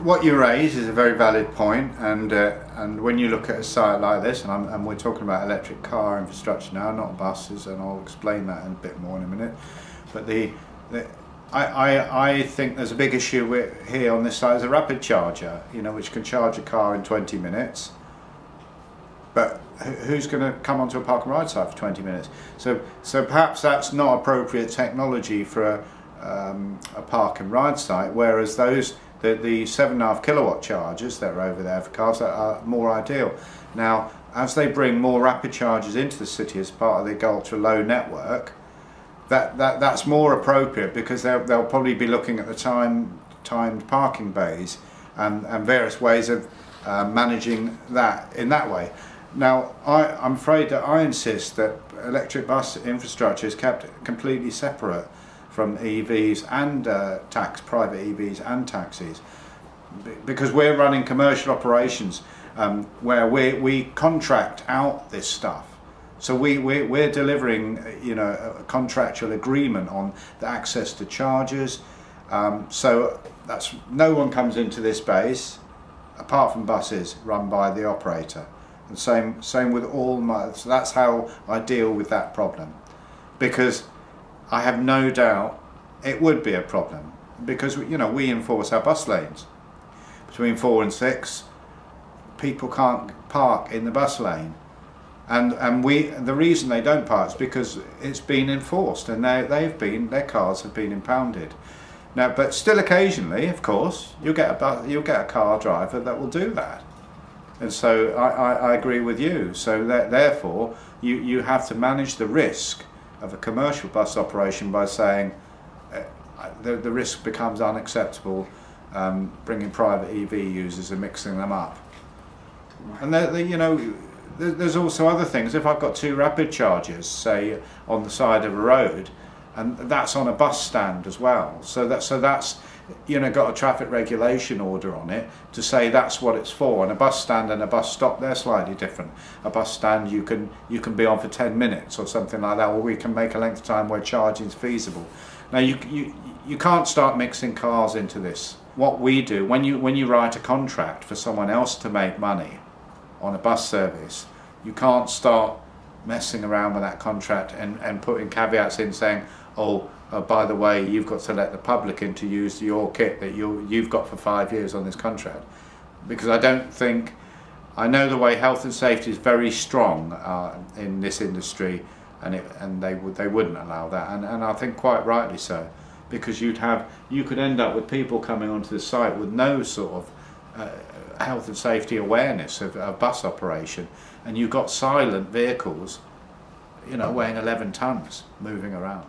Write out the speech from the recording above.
what you raise is a very valid point, and when you look at a site like this, and we're talking about electric car infrastructure now, not buses, and I'll explain that a bit more in a minute. But I think there's a big issue here on this site is a rapid charger, which can charge a car in 20 minutes. But who's going to come onto a park and ride site for 20 minutes? So perhaps that's not appropriate technology for a park and ride site, whereas the 7.5 kilowatt chargers that are over there for cars are more ideal. Now, as they bring more rapid chargers into the city as part of the ultra low network, that's more appropriate, because they'll probably be looking at the timed parking bays and various ways of managing that in that way. Now, I'm afraid that I insist that electric bus infrastructure is kept completely separate from EVs and private EVs and taxis, because we're running commercial operations where we contract out this stuff. So we're delivering a contractual agreement on the access to chargers. So no one comes into this base apart from buses run by the operator. And same with so that's how I deal with that problem, because I have no doubt it would be a problem, because we enforce our bus lanes. Between 4 and 6, people can't park in the bus lane, and the reason they don't park is because it's been enforced, and their cars have been impounded. Now, but still, occasionally, of course, you'll get a car driver that will do that. And so I agree with you. So therefore, you have to manage the risk of a commercial bus operation by saying the risk becomes unacceptable, bringing private EV users and mixing them up. And there's also other things. If I've got 2 rapid chargers, say on the side of a road, and that's on a bus stand as well, so that's got a traffic regulation order on it to say that's what it's for. And a bus stand and a bus stop, they're slightly different. A bus stand you can be on for 10 minutes or something like that, or we can make a length of time where charging is feasible. Now you can't start mixing cars into this. What we do, when you write a contract for someone else to make money on a bus service, you can't start messing around with that contract and putting caveats in saying, by the way, you've got to let the public in to use your kit that you've got for 5 years on this contract. Because I know the way health and safety is very strong in this industry, and they wouldn't allow that, and I think quite rightly so, because you could end up with people coming onto the site with no sort of health and safety awareness of bus operation, and you've got silent vehicles, weighing 11 tons moving around.